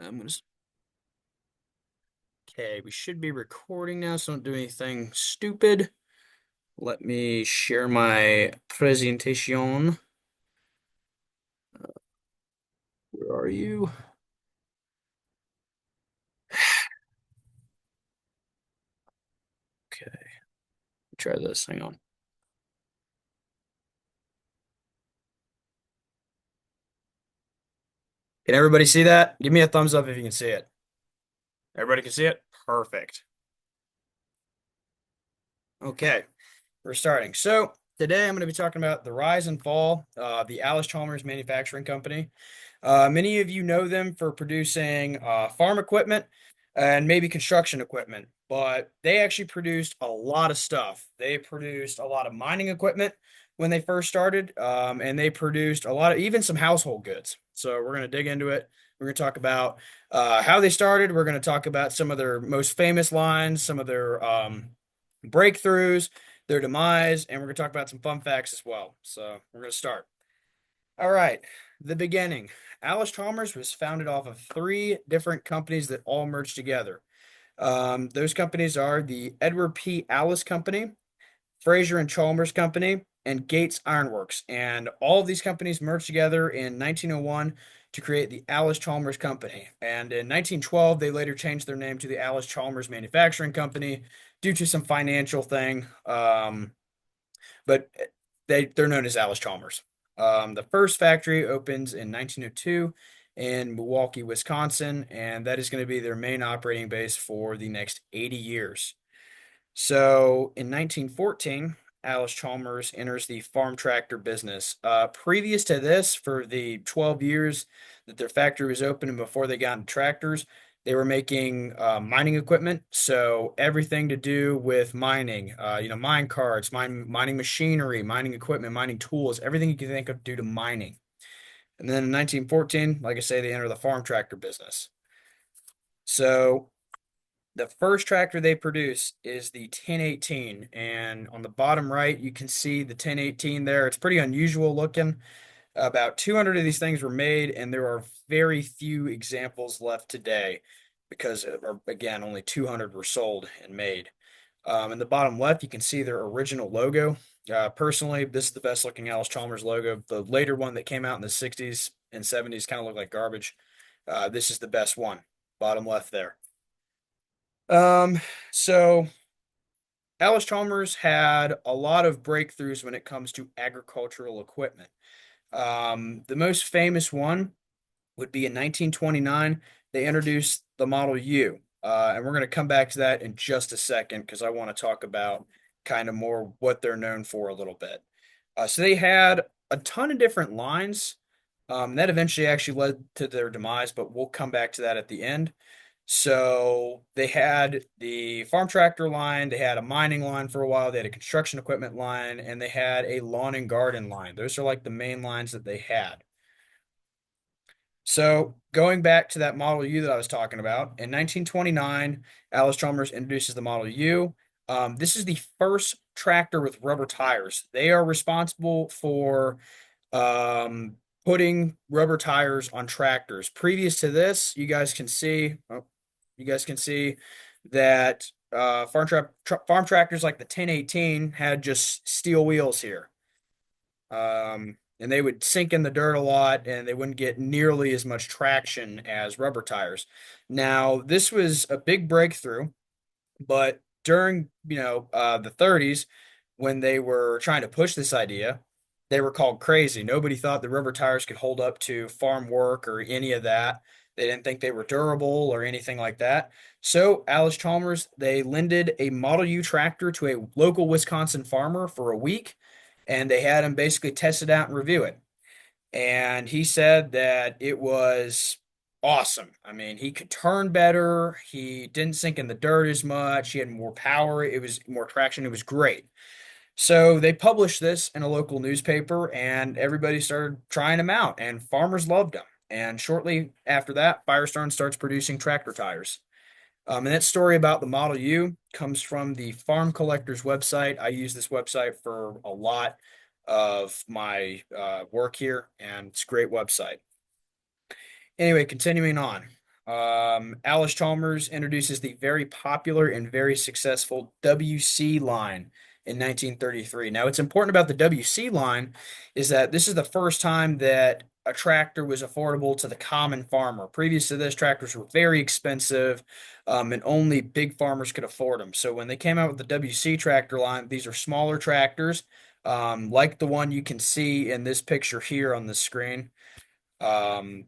I'm gonna. Okay, we should be recording now, so don't do anything stupid. Let me share my presentation. Where are you? Okay, try this. Hang on. Can everybody see that? Give me a thumbs up if you can see it. Everybody can see it? Perfect. Okay, we're starting. So today I'm going to be talking about the rise and fall of the Alice Chalmers Manufacturing Company. Many of you know them for producing farm equipment and maybe construction equipment, but they actually produced a lot of stuff. They produced a lot of mining equipment when they first started, and they produced a lot of even some household goods. So we're going to dig into it. We're going to talk about how they started. We're going to talk about some of their most famous lines, some of their breakthroughs, their demise, and we're going to talk about some fun facts as well. So we're going to start. All right, the beginning. Alice Chalmers was founded off of three different companies that all merged together. Those companies are the Edward P. Alice Company, Fraser and Chalmers Company, and Gates Ironworks. And all of these companies merged together in 1901 to create the Alice Chalmers Company. And in 1912, they later changed their name to the Alice Chalmers Manufacturing Company due to some financial thing. But they're known as Alice Chalmers. The first factory opens in 1902 in Milwaukee, Wisconsin, and that is going to be their main operating base for the next 80 years. So in 1914, Alice Chalmers enters the farm tractor business. Previous to this, for the 12 years that their factory was open and before they got into tractors, they were making mining equipment. So everything to do with mining, mine carts, mining machinery, mining equipment, mining tools, everything you can think of due to mining. And then in 1914, like I say, they enter the farm tractor business. So the first tractor they produce is the 1018, and on the bottom right, you can see the 1018 there. It's pretty unusual looking. About 200 of these things were made, and there are very few examples left today because, again, only 200 were sold and made. In the bottom left, you can see their original logo. Personally, this is the best looking Alice Chalmers logo. The later one that came out in the 60s and 70s kind of looked like garbage. This is the best one, bottom left there. Um, so Alice Chalmers had a lot of breakthroughs when it comes to agricultural equipment. The most famous one would be in 1929. They introduced the Model U, and we're going to come back to that in just a second because I want to talk about kind of more what they're known for a little bit. So they had a ton of different lines. That eventually actually led to their demise, but we'll come back to that at the end. So they had the farm tractor line, they had a mining line for a while, they had a construction equipment line, and they had a lawn and garden line. Those are like the main lines that they had. So going back to that Model U that I was talking about, in 1929, Alice Chalmers introduces the Model U. This is the first tractor with rubber tires. They are responsible for um, putting rubber tires on tractors. Previous to this, you guys can see that farm tractors like the 1018 had just steel wheels here. And they would sink in the dirt a lot and they wouldn't get nearly as much traction as rubber tires. Now, this was a big breakthrough, but during, the 30s, when they were trying to push this idea, they were called crazy. Nobody thought the rubber tires could hold up to farm work or any of that. They didn't think they were durable or anything like that. So, Alice Chalmers, they lended a Model U tractor to a local Wisconsin farmer for a week, and they had him basically test it out and review it. And he said that it was awesome. I mean, he could turn better. He didn't sink in the dirt as much. He had more power. It was more traction. It was great. So they published this in a local newspaper, and everybody started trying them out, and farmers loved them. And shortly after that, Firestone starts producing tractor tires. And that story about the Model U comes from the Farm Collector's website. I use this website for a lot of my work here, and it's a great website. Anyway, continuing on. Alice Chalmers introduces the very popular and very successful WC line in 1933. Now, what's important about the WC line is that this is the first time that a tractor was affordable to the common farmer. Previous to this, tractors were very expensive, and only big farmers could afford them. So when they came out with the WC tractor line, these are smaller tractors, like the one you can see in this picture here on the screen. Um,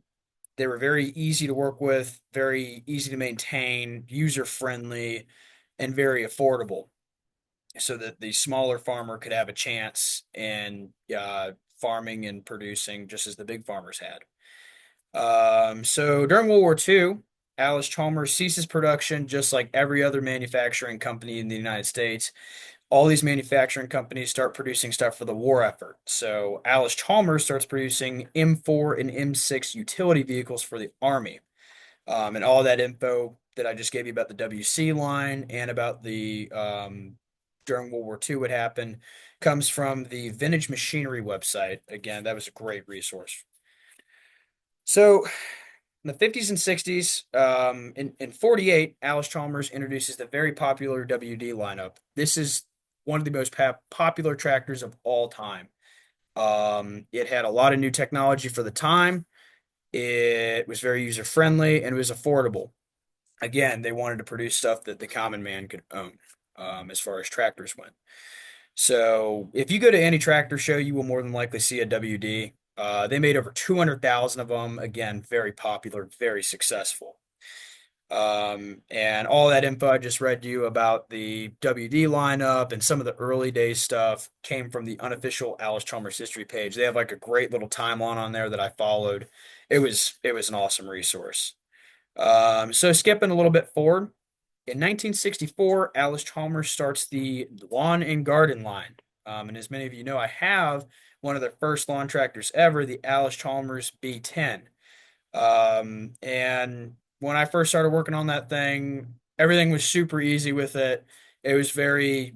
they were very easy to work with, very easy to maintain, user friendly, and very affordable, so that the smaller farmer could have a chance in farming and producing just as the big farmers had. So during World War II, Alice Chalmers ceases production just like every other manufacturing company in the United States. All these manufacturing companies start producing stuff for the war effort. So Alice Chalmers starts producing M4 and M6 utility vehicles for the Army. And all that info that I just gave you about the WC line and about the during World War II what happened comes from the Vintage Machinery website. Again, that was a great resource. So in the 50s and 60s, in 48, Alice Chalmers introduces the very popular WD lineup. This is one of the most popular tractors of all time. It had a lot of new technology for the time. It was very user friendly and it was affordable. Again, they wanted to produce stuff that the common man could own, as far as tractors went. So if you go to any tractor show, you will more than likely see a WD. They made over 200,000 of them. Again, very popular, very successful. And all that info I just read to you about the WD lineup and some of the early days stuff came from the unofficial Alice Chalmers history page. They have like a great little timeline on there that I followed. It was an awesome resource. So skipping a little bit forward, in 1964, Alice Chalmers starts the lawn and garden line. And as many of you know, I have one of the first lawn tractors ever, the Alice Chalmers B10. And when I first started working on that thing, everything was super easy with it. It was very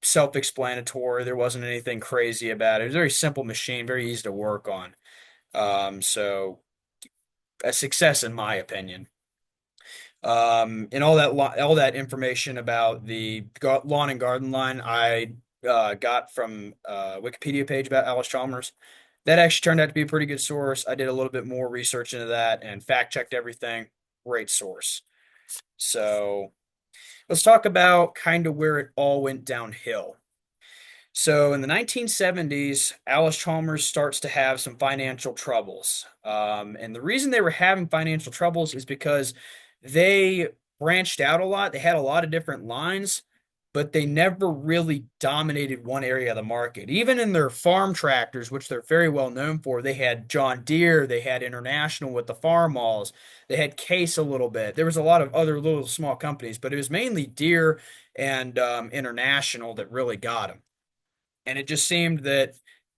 self-explanatory. There wasn't anything crazy about it. It was a very simple machine, very easy to work on. So a success in my opinion. And all that information about the lawn and garden line I got from a Wikipedia page about Alice Chalmers. That actually turned out to be a pretty good source. I did a little bit more research into that and fact checked everything. Great source. So let's talk about kind of where it all went downhill. So in the 1970s, Alice Chalmers starts to have some financial troubles. And the reason they were having financial troubles is because they branched out a lot. They had a lot of different lines, but they never really dominated one area of the market. Even in their farm tractors, which they're very well known for, they had John Deere, they had International with the farm malls, they had Case a little bit. There was a lot of other little small companies, but it was mainly Deere and International that really got them. And it just seemed that,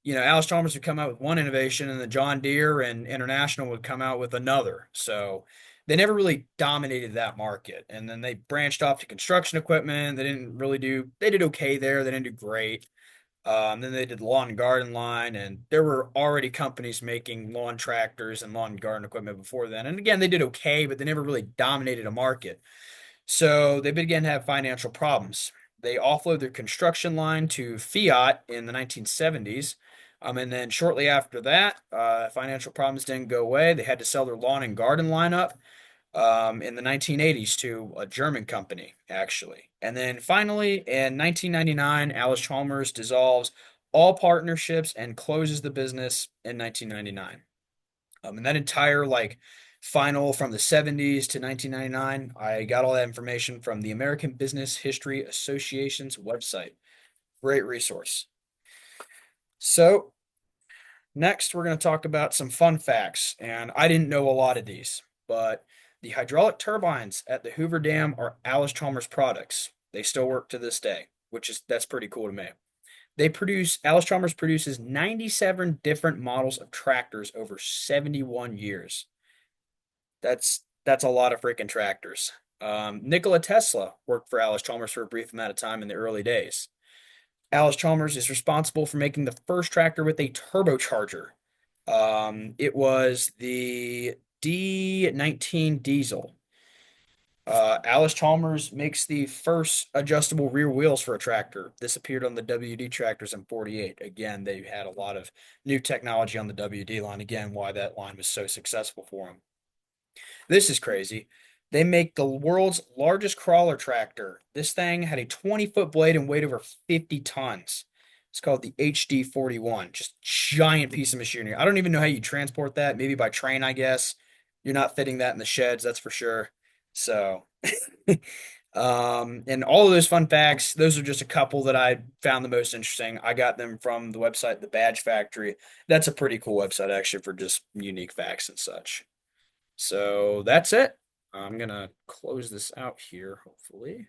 Alice Chalmers would come out with one innovation and the John Deere and International would come out with another. So they never really dominated that market. And then they branched off to construction equipment. They did okay there. They didn't do great. Then they did the lawn and garden line, and there were already companies making lawn tractors and lawn and garden equipment before then. And again, they did okay, but they never really dominated a market. So they began to have financial problems. They offload their construction line to Fiat in the 1970s. And then shortly after that, financial problems didn't go away. They had to sell their lawn and garden lineup in the 1980s to a German company, actually. And then finally, in 1999, Alice Chalmers dissolves all partnerships and closes the business in 1999. And that entire final from the 70s to 1999, I got all that information from the American Business History Association's website. Great resource. So, next we're going to talk about some fun facts, and I didn't know a lot of these, but the hydraulic turbines at the Hoover Dam are Alice Chalmers products. They still work to this day, that's pretty cool to me. Alice Chalmers produces 97 different models of tractors over 71 years. That's a lot of freaking tractors. Nikola Tesla worked for Alice Chalmers for a brief amount of time in the early days. Alice Chalmers is responsible for making the first tractor with a turbocharger. It was the D19 diesel. Alice Chalmers makes the first adjustable rear wheels for a tractor. This appeared on the WD tractors in 48. Again, they had a lot of new technology on the WD line. Again, why that line was so successful for them. This is crazy. They make the world's largest crawler tractor. This thing had a 20-foot blade and weighed over 50 tons. It's called the HD-41. Just giant piece of machinery. I don't even know how you transport that. Maybe by train, I guess. You're not fitting that in the sheds, that's for sure. So, and all of those fun facts, those are just a couple that I found the most interesting. I got them from the website, The Badge Factory. That's a pretty cool website, actually, for just unique facts and such. So that's it. I'm gonna close this out here, hopefully.